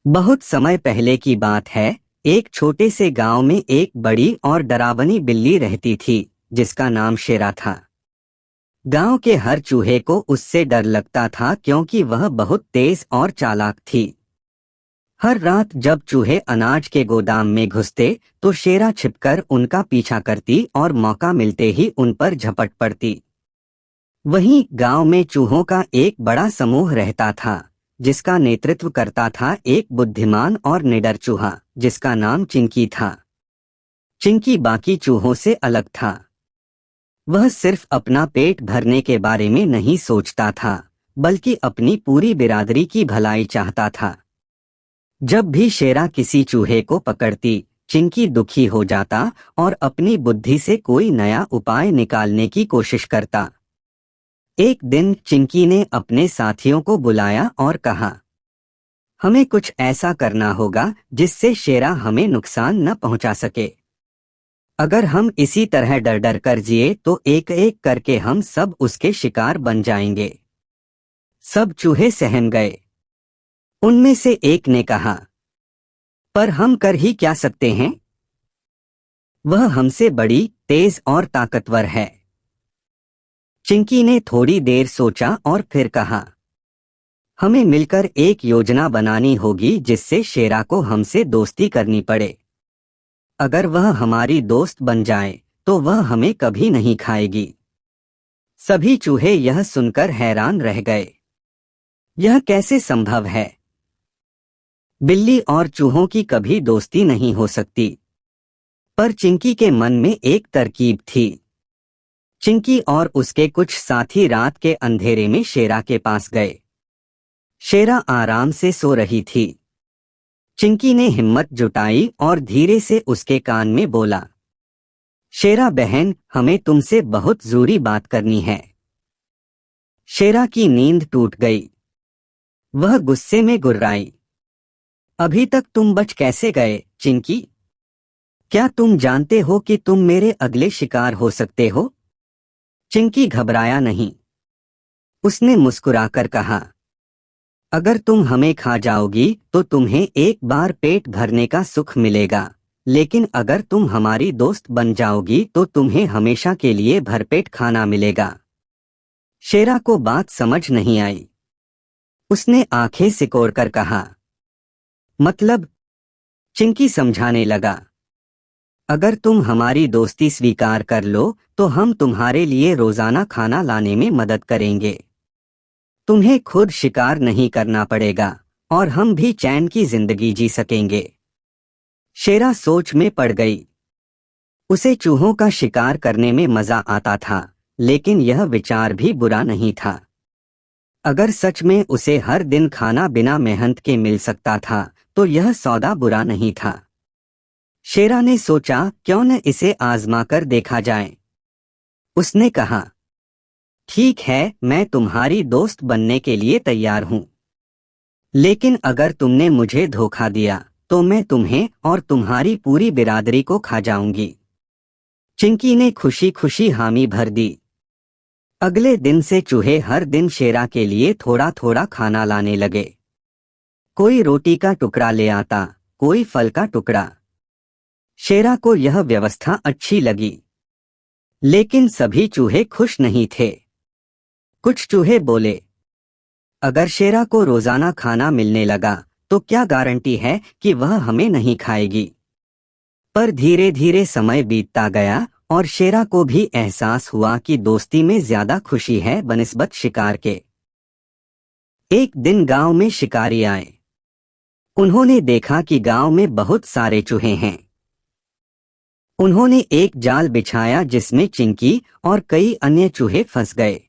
बहुत समय पहले की बात है। एक छोटे से गांव में एक बड़ी और डरावनी बिल्ली रहती थी, जिसका नाम शेरा था। गांव के हर चूहे को उससे डर लगता था, क्योंकि वह बहुत तेज और चालाक थी। हर रात जब चूहे अनाज के गोदाम में घुसते, तो शेरा छिपकर उनका पीछा करती और मौका मिलते ही उन पर झपट पड़ती। वहीं गांव में चूहों का एक बड़ा समूह रहता था, जिसका नेतृत्व करता था एक बुद्धिमान और निडर चूहा, जिसका नाम चिंकी था। चिंकी बाकी चूहों से अलग था। वह सिर्फ अपना पेट भरने के बारे में नहीं सोचता था, बल्कि अपनी पूरी बिरादरी की भलाई चाहता था। जब भी शेरा किसी चूहे को पकड़ती, चिंकी दुखी हो जाता और अपनी बुद्धि से कोई नया उपाय निकालने की कोशिश करता। एक दिन चिंकी ने अपने साथियों को बुलाया और कहा, हमें कुछ ऐसा करना होगा जिससे शेरा हमें नुकसान न पहुंचा सके। अगर हम इसी तरह डर डर कर जिए तो एक एक करके हम सब उसके शिकार बन जाएंगे। सब चूहे सहम गए। उनमें से एक ने कहा, पर हम कर ही क्या सकते हैं? वह हमसे बड़ी, तेज और ताकतवर है। चिंकी ने थोड़ी देर सोचा और फिर कहा, हमें मिलकर एक योजना बनानी होगी जिससे शेरा को हमसे दोस्ती करनी पड़े। अगर वह हमारी दोस्त बन जाए तो वह हमें कभी नहीं खाएगी। सभी चूहे यह सुनकर हैरान रह गए। यह कैसे संभव है? बिल्ली और चूहों की कभी दोस्ती नहीं हो सकती। पर चिंकी के मन में एक तरकीब थी। चिंकी और उसके कुछ साथी रात के अंधेरे में शेरा के पास गए। शेरा आराम से सो रही थी। चिंकी ने हिम्मत जुटाई और धीरे से उसके कान में बोला, शेरा बहन, हमें तुमसे बहुत जरूरी बात करनी है। शेरा की नींद टूट गई। वह गुस्से में गुर्राई, अभी तक तुम बच कैसे गए, चिंकी? क्या तुम जानते हो कि तुम मेरे अगले शिकार हो सकते हो? चिंकी घबराया नहीं। उसने मुस्कुराकर कहा, अगर तुम हमें खा जाओगी तो तुम्हें एक बार पेट भरने का सुख मिलेगा, लेकिन अगर तुम हमारी दोस्त बन जाओगी तो तुम्हें हमेशा के लिए भरपेट खाना मिलेगा। शेरा को बात समझ नहीं आई। उसने आंखें सिकोड़कर कहा, मतलब? चिंकी समझाने लगा, अगर तुम हमारी दोस्ती स्वीकार कर लो तो हम तुम्हारे लिए रोजाना खाना लाने में मदद करेंगे। तुम्हें खुद शिकार नहीं करना पड़ेगा और हम भी चैन की जिंदगी जी सकेंगे। शेरा सोच में पड़ गई। उसे चूहों का शिकार करने में मजा आता था, लेकिन यह विचार भी बुरा नहीं था। अगर सच में उसे हर दिन खाना बिना मेहनत के मिल सकता था तो यह सौदा बुरा नहीं था। शेरा ने सोचा, क्यों न इसे आजमा कर देखा जाए। उसने कहा, ठीक है, मैं तुम्हारी दोस्त बनने के लिए तैयार हूं, लेकिन अगर तुमने मुझे धोखा दिया तो मैं तुम्हें और तुम्हारी पूरी बिरादरी को खा जाऊंगी। चिंकी ने खुशी खुशी हामी भर दी। अगले दिन से चूहे हर दिन शेरा के लिए थोड़ा थोड़ा खाना लाने लगे। कोई रोटी का टुकड़ा ले आता, कोई फल का टुकड़ा। शेरा को यह व्यवस्था अच्छी लगी, लेकिन सभी चूहे खुश नहीं थे। कुछ चूहे बोले, अगर शेरा को रोजाना खाना मिलने लगा तो क्या गारंटी है कि वह हमें नहीं खाएगी? पर धीरे धीरे समय बीतता गया और शेरा को भी एहसास हुआ कि दोस्ती में ज्यादा खुशी है बनिस्बत शिकार के। एक दिन गांव में शिकारी आए। उन्होंने देखा कि गांव में बहुत सारे चूहे हैं। उन्होंने एक जाल बिछाया जिसमें चिंकी और कई अन्य चूहे फंस गए।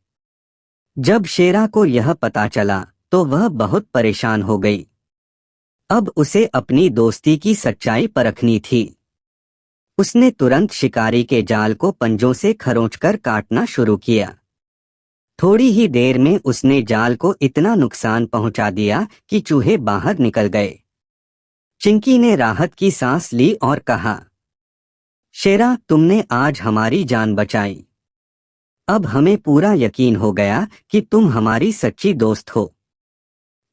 जब शेरा को यह पता चला तो वह बहुत परेशान हो गई। अब उसे अपनी दोस्ती की सच्चाई परखनी थी। उसने तुरंत शिकारी के जाल को पंजों से खरोंचकर काटना शुरू किया। थोड़ी ही देर में उसने जाल को इतना नुकसान पहुंचा दिया कि चूहे बाहर निकल गए। चिंकी ने राहत की सांस ली और कहा, शेरा, तुमने आज हमारी जान बचाई। अब हमें पूरा यकीन हो गया कि तुम हमारी सच्ची दोस्त हो।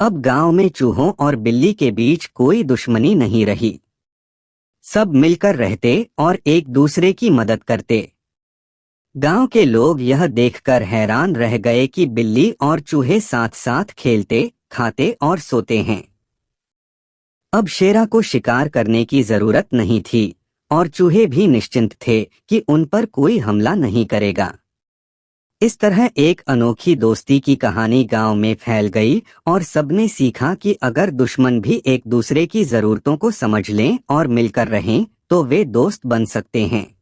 अब गांव में चूहों और बिल्ली के बीच कोई दुश्मनी नहीं रही। सब मिलकर रहते और एक दूसरे की मदद करते। गांव के लोग यह देखकर हैरान रह गए कि बिल्ली और चूहे साथ साथ खेलते, खाते और सोते हैं। अब शेरा को शिकार करने की जरूरत नहीं थी और चूहे भी निश्चिंत थे कि उन पर कोई हमला नहीं करेगा। इस तरह एक अनोखी दोस्ती की कहानी गांव में फैल गई और सबने सीखा कि अगर दुश्मन भी एक दूसरे की जरूरतों को समझ लें और मिलकर रहें तो वे दोस्त बन सकते हैं।